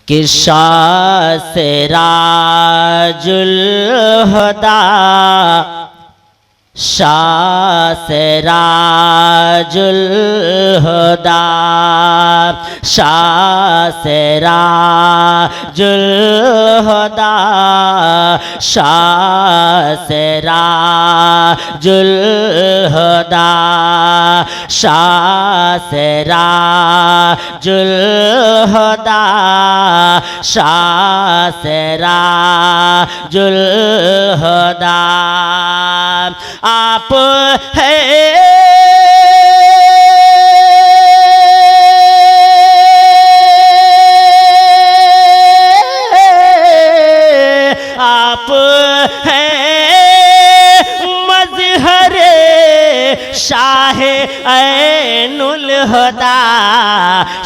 कि शासराजुल हुदा शासराजुल हुदा शासराजुल हुदा शासराजुल हुदा शासराजुल हुदा शासराजुल हुदा आप है आप है मज़हरे शाह ऐनुल हुदा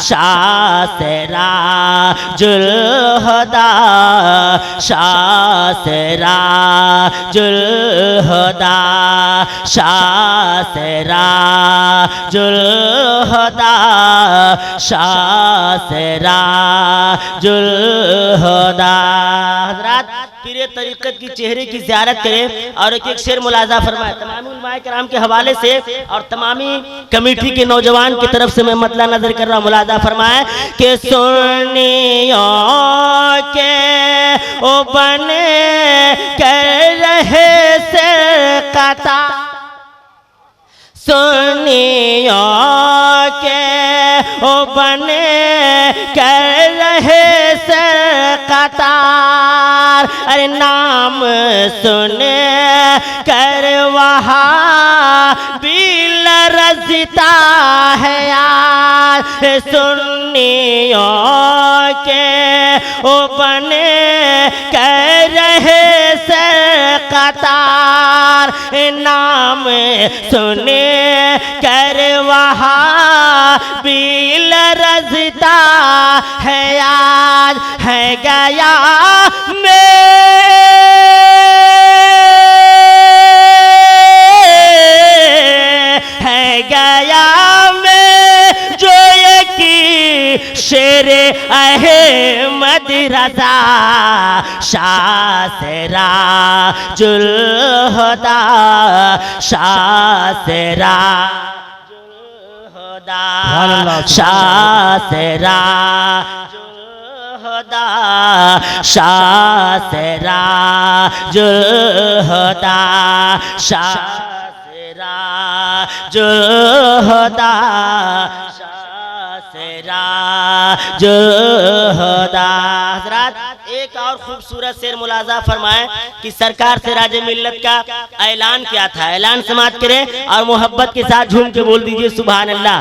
शासराजुल हुदा शासराजुल हुदा शासराजुल हुदा शासराजुल हुदा। हज़रात पीर तरीक़त की चेहरे की ज़ियारत करें और एक एक शेर मुलाज़ा फरमाए तमामी उलमाए किराम के हवाले से और तमामी कमेटी के नौजवान की तरफ से मैं मतला नजर कर रहा हूँ। मुलाज़ा फरमाए कि सुन्नियों के ओ बने कर रहे से कता सुन्नियों के ओ बने कर रहे से कतार अरे नाम सुने कर वहाँ भी लरज़ता है यार सुन्नियों के ओ बने कर रहे से कतार नाम सुने कर वहाँ भी लरज़ता है याद है गया शेरे अहमद रज़ा शासराजुल हुदा शासराजुल हुदा शासराजुल हुदा शासराजुल हुदा शासराजुल हुदा हज़रात एक और खूबसूरत शेर मुलाज़ा फरमाएं कि सरकार से राजे मिल्लत का ऐलान क्या था। ऐलान समाप्त करें और मोहब्बत के साथ झूम के बोल दीजिए सुभान अल्लाह।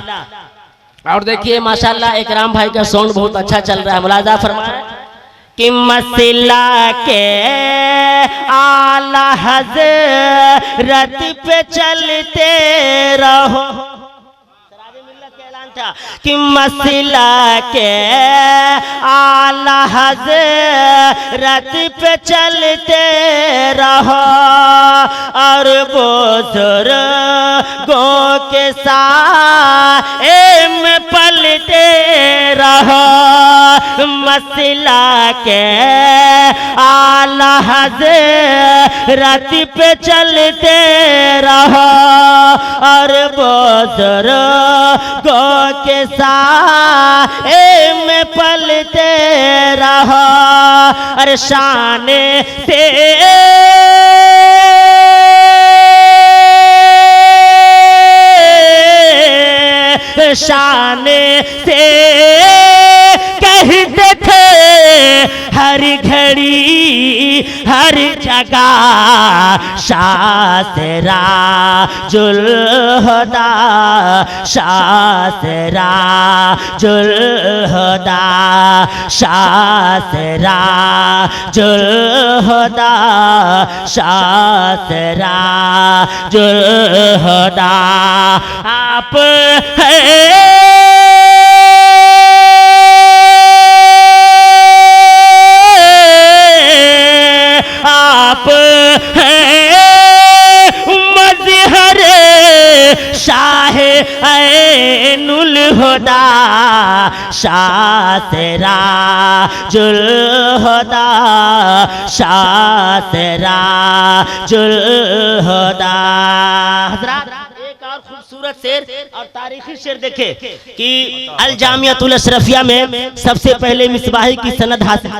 और देखिए माशाल्लाह इकराम भाई का साउंड बहुत अच्छा चल रहा है। मुलाज़ा फरमाएं कि मसला के आला हज़रत पे चलते रहो कि मसला के आला हज़रत पे चलते रहो और बुज़ुर्गों के साथ में पलते रहो मसला के आला हज़रत पे चलते रहो और बुज़ुर्गों के साथ में पलते रहो और शान से शान से कहते थे हर घड़ी हर जगह शासराजुल हुदा शासराजुल हुदा शासराजुल हुदा शासराजुल हुदा आप आप शाह ऐनुल हुदा शासरा जुल्हुदा शासरा जुल्हुदा। एक और खूबसूरत शेर और तारीखी शेर देखे कि अल जामियातुल अशरफिया में सबसे पहले मिसबाही की सनद हासिल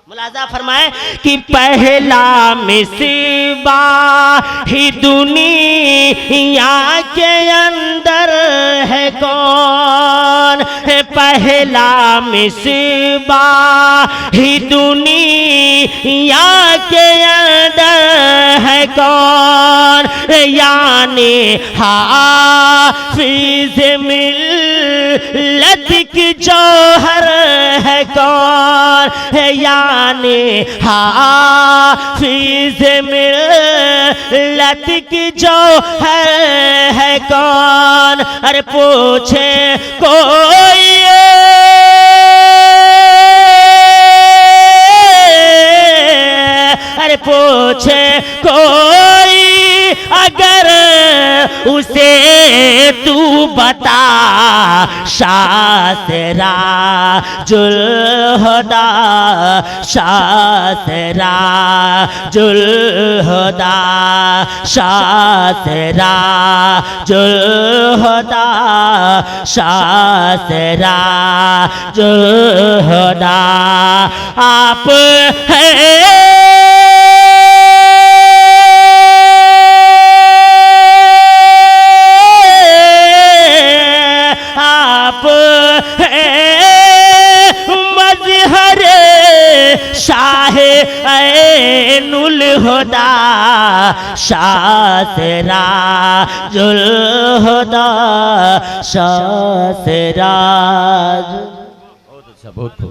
मुलाजा फरमाए कि पहला मिसबाही दुनिया के अंदर है कौन है, पहला मिसबाही दुनिया के अंदर है कौन, यानी हाफिज मिल्लत की जौहर है कौन, यानी हाफिज मिल्लत की जौहर है कौन। अरे पूछे कोई अरे पूछे कोई अगर उसे तू बता, शासरा जुल्हुदा शासरा जुल्हुदा शासरा जुल्हुदा शासरा जुल्हुदा। आप है शाहे ऐनुल हुदा शासरा जुल्हुदा शासरा। बहुत अच्छा बहुत